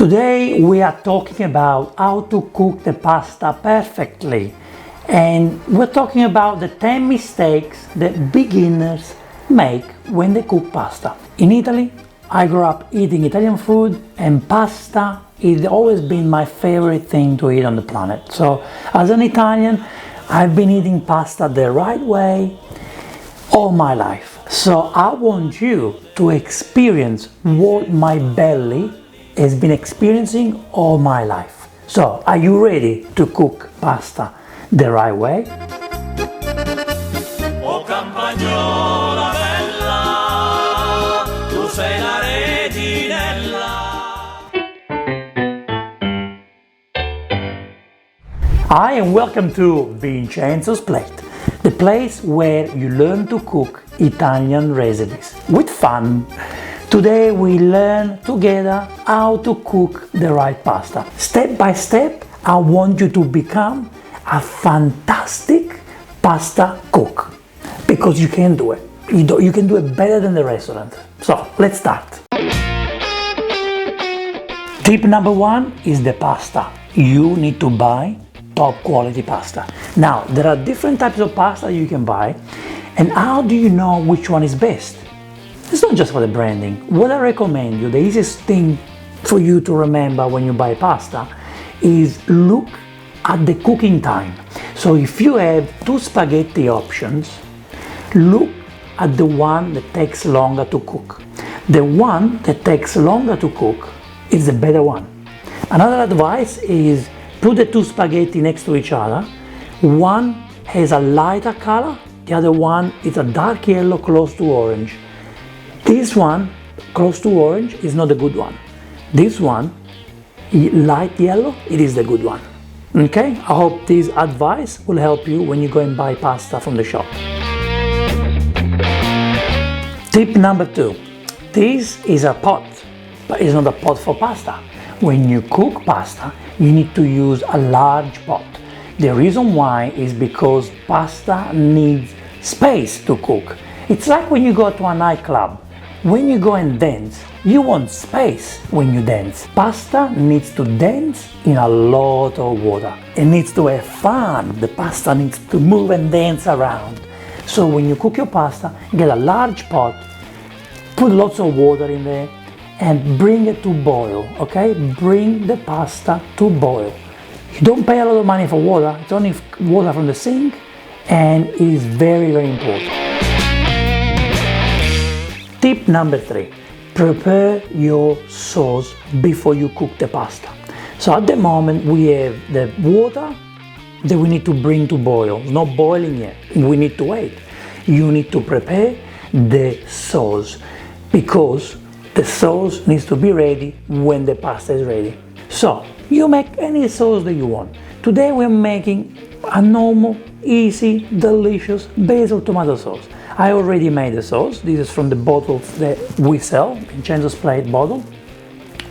Today we are talking about how to cook the pasta perfectly, and we're talking about the 10 mistakes that beginners make when they cook pasta. In Italy, I grew up eating Italian food, and pasta has always been my favorite thing to eat on the planet. So as an Italian, I've been eating pasta the right way all my life. So I want you to experience what my belly has been experiencing all my life. So, are you ready to cook pasta the right way? Oh campagnola bella, tu sei la reginella. Hi and welcome to Vincenzo's Plate, the place where you learn to cook Italian recipes with fun. Today we learn together how to cook the right pasta. Step by step, I want you to become a fantastic pasta cook, because you can do it. You can do it better than the restaurant. So let's start. Tip number one is the pasta. You need to buy top quality pasta. Now, there are different types of pasta you can buy, and how do you know which one is best? It's not just for the branding. What I recommend you, the easiest thing for you to remember when you buy pasta is look at the cooking time. So if you have two spaghetti options, look at the one that takes longer to cook. The one that takes longer to cook is the better one. Another advice is put the two spaghetti next to each other. One has a lighter color, the other one is a dark yellow close to orange. This one, close to orange, is not a good one. This one, light yellow, it is the good one. Okay? I hope this advice will help you when you go and buy pasta from the shop. Tip number two. This is a pot, but it's not a pot for pasta. When you cook pasta, you need to use a large pot. The reason why is because pasta needs space to cook. It's like when you go to a nightclub. When you go and dance, you want space when you dance. Pasta needs to dance in a lot of water. It needs to have fun. The pasta needs to move and dance around. So when you cook your pasta, get a large pot, put lots of water in there, and bring it to boil, okay? Bring the pasta to boil. You don't pay a lot of money for water. It's only water from the sink, and it is very, very important. Tip number three, prepare your sauce before you cook the pasta. So at the moment we have the water that we need to bring to boil. It's not boiling yet, we need to wait. You need to prepare the sauce, because the sauce needs to be ready when the pasta is ready. So you make any sauce that you want. Today we're making a normal, easy, delicious basil tomato sauce. I already made the sauce. This is from the bottles that we sell, Vincenzo's Plate bottle,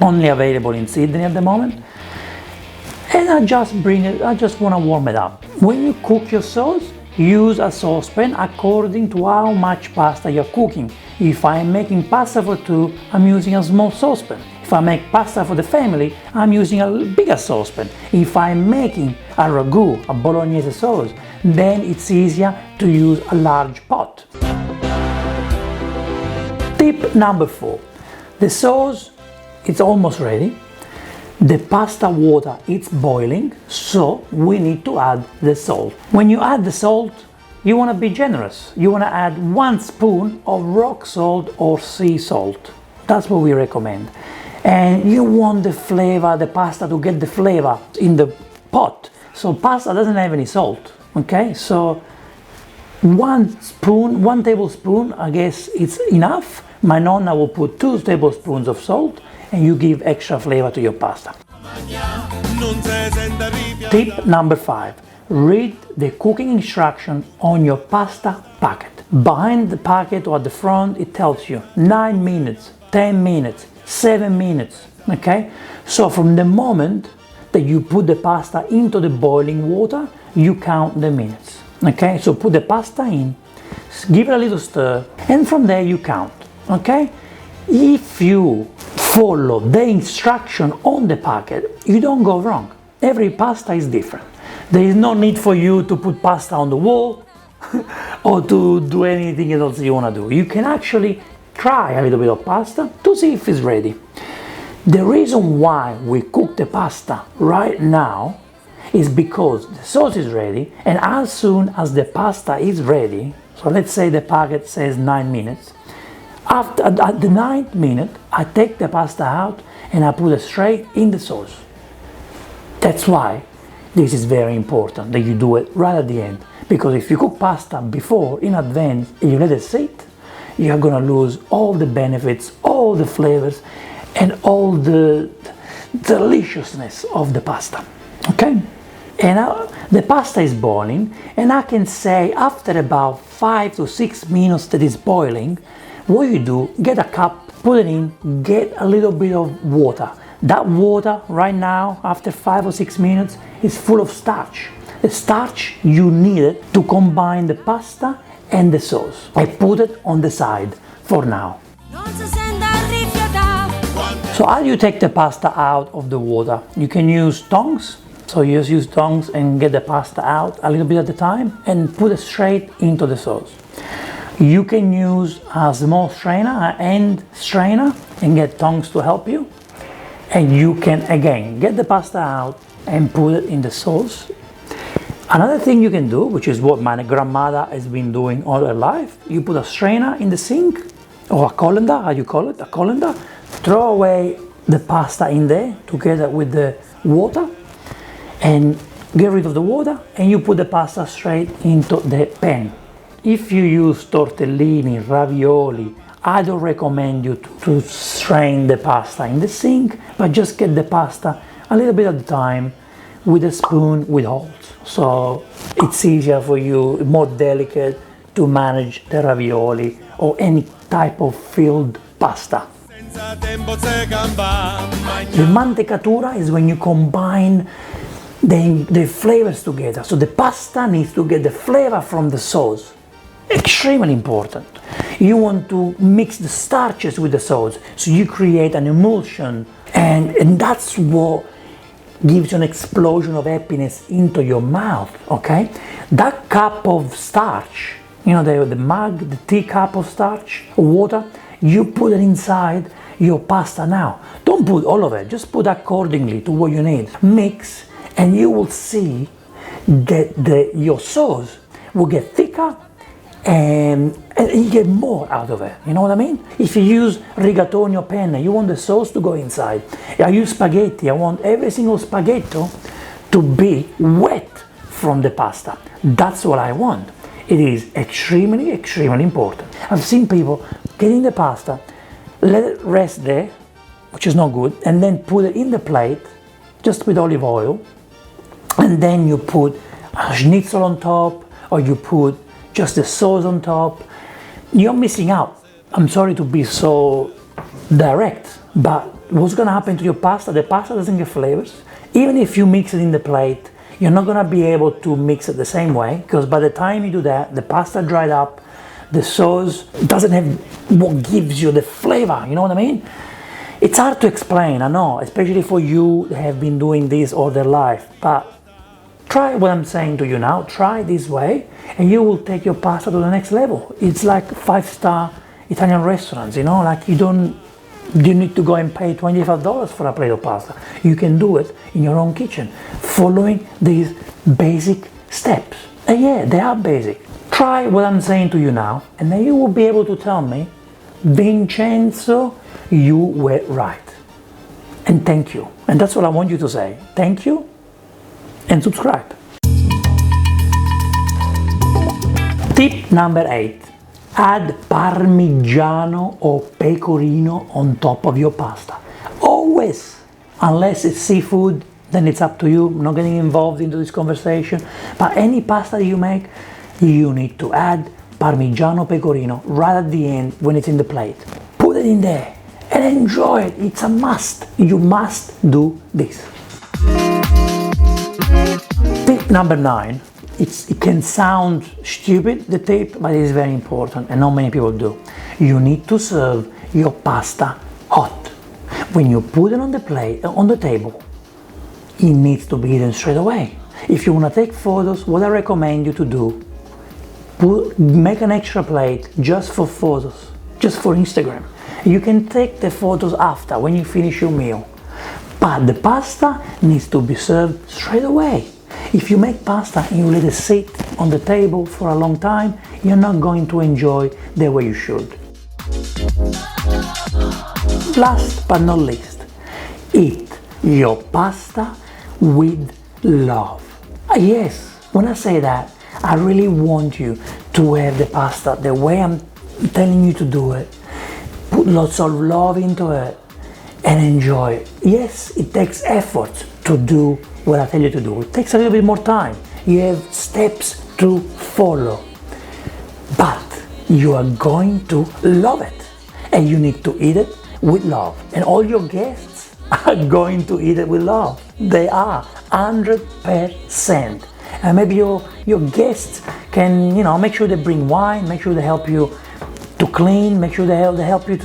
only available in Sydney at the moment. And I just want to warm it up. When you cook your sauce, use a saucepan according to how much pasta you're cooking. If I'm making pasta for two, I'm using a small saucepan. If I make pasta for the family, I'm using a bigger saucepan. If I'm making a ragu, a bolognese sauce, then it's easier to use a large pot. Tip number four. The sauce is almost ready. The pasta water is boiling, so we need to add the salt. When you add the salt, you want to be generous. You want to add 1 spoon of rock salt or sea salt. That's what we recommend. And you want the flavor, the pasta to get the flavor in the pot. So pasta doesn't have any salt, okay? So 1 tablespoon, I guess it's enough. My nonna will put 2 tablespoons of salt, and you give extra flavor to your pasta. Tip number 5. Read the cooking instruction on your pasta packet. Behind the packet or at the front, it tells you 9 minutes, 10 minutes, 7 minutes, okay? So from the moment that you put the pasta into the boiling water, you count the minutes, okay? So put the pasta in, give it a little stir, and from there you count, okay? If you follow the instruction on the packet, you don't go wrong. Every pasta is different. There is no need for you to put pasta on the wall or to do anything else you want to do. You can actually try a little bit of pasta to see if it's ready. The reason why we cook the pasta right now is because the sauce is ready, and as soon as the pasta is ready, so let's say the packet says 9 minutes, at the 9th minute I take the pasta out and I put it straight in the sauce. That's why this is very important that you do it right at the end, because if you cook pasta before in advance and you let it sit, you're gonna lose all the benefits, all the flavors, and all the deliciousness of the pasta. Okay? And now the pasta is boiling, and I can say after about 5 to 6 minutes that it's boiling, what you do, get a cup, put it in, get a little bit of water. That water right now, after 5 or 6 minutes, is full of starch. The starch you need to combine the pasta and the sauce. I put it on the side for now. So how do you take the pasta out of the water? You can use tongs. So you just use tongs and get the pasta out a little bit at a time and put it straight into the sauce. You can use a small strainer, an end strainer, and get tongs to help you. And you can again get the pasta out and put it in the sauce. Another thing you can do, which is what my grandmother has been doing all her life, you put a strainer in the sink, or a colander, how you call it, a colander, throw away the pasta in there together with the water, and get rid of the water, and you put the pasta straight into the pan. If you use tortellini, ravioli, I don't recommend you to strain the pasta in the sink, but just get the pasta a little bit at a time with a spoon with holes. So it's easier for you, more delicate to manage the ravioli or any type of filled pasta. The mantecatura is when you combine the flavors together. So the pasta needs to get the flavor from the sauce. Extremely important. You want to mix the starches with the sauce, so you create an emulsion, and that's what gives you an explosion of happiness into your mouth, okay? That cup of starch, you know, the mug, the teacup of starch, water, you put it inside your pasta now. Don't put all of it, just put accordingly to what you need. Mix, and you will see that your sauce will get thicker, and you get more out of it, you know what I mean? If you use rigatoni or penne, you want the sauce to go inside. I use spaghetti, I want every single spaghetto to be wet from the pasta. That's what I want. It is extremely, extremely important. I've seen people getting the pasta, let it rest there, which is not good, and then put it in the plate, just with olive oil, and then you put a schnitzel on top, or you put just the sauce on top. You're missing out. I'm sorry to be so direct, but what's gonna happen to your pasta? The pasta doesn't get flavors. Even if you mix it in the plate, you're not gonna be able to mix it the same way, because by the time you do that, the pasta dried up, the sauce doesn't have what gives you the flavor, you know what I mean? It's hard to explain, I know, especially for you that have been doing this all their life, but try what I'm saying to you now, try this way, and you will take your pasta to the next level. It's like 5-star Italian restaurants, you know, like you need to go and pay $25 for a plate of pasta. You can do it in your own kitchen, following these basic steps. And yeah, they are basic. Try what I'm saying to you now, and then you will be able to tell me, Vincenzo, you were right. And thank you. And that's what I want you to say. Thank you, and subscribe. Tip number 8. Add Parmigiano or Pecorino on top of your pasta. Always. Unless it's seafood, then it's up to you. I'm not getting involved into this conversation. But any pasta that you make, you need to add Parmigiano Pecorino right at the end when it's in the plate. Put it in there and enjoy it. It's a must. You must do this. Tip number 9. It can sound stupid, the tip, but it is very important, and not many people do. You need to serve your pasta hot. When you put it on the plate, on the table, it needs to be eaten straight away. If you want to take photos, what I recommend you to do, make an extra plate just for photos, just for Instagram. You can take the photos after, when you finish your meal. But the pasta needs to be served straight away. If you make pasta and you let it sit on the table for a long time, you're not going to enjoy the way you should. Last but not least, eat your pasta with love. Yes, when I say that, I really want you to have the pasta the way I'm telling you to do it. Put lots of love into it and enjoy it. Yes, it takes effort to do what I tell you to do. It takes a little bit more time. You have steps to follow. But you are going to love it. And you need to eat it with love. And all your guests are going to eat it with love. They are 100%. And maybe your guests can, make sure they bring wine, make sure they help you to clean, make sure they help you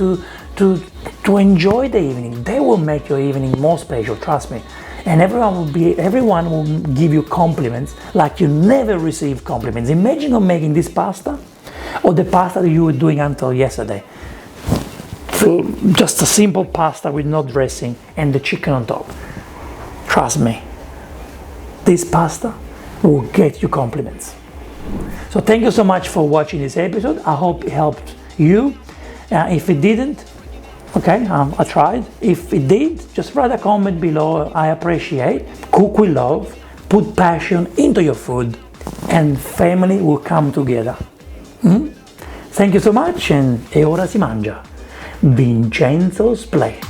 to enjoy the evening. They will make your evening more special, trust me. And everyone will give you compliments like you never received compliments. Imagine you're making this pasta or the pasta that you were doing until yesterday. So just a simple pasta with no dressing and the chicken on top. Trust me, this pasta will get you compliments. So thank you so much for watching this episode. I hope it helped you. If it didn't, okay, I tried. If it did, just write a comment below. I appreciate. Cook with love, put passion into your food, and family will come together. Thank you so much, and ora si mangia. Vincenzo's plate.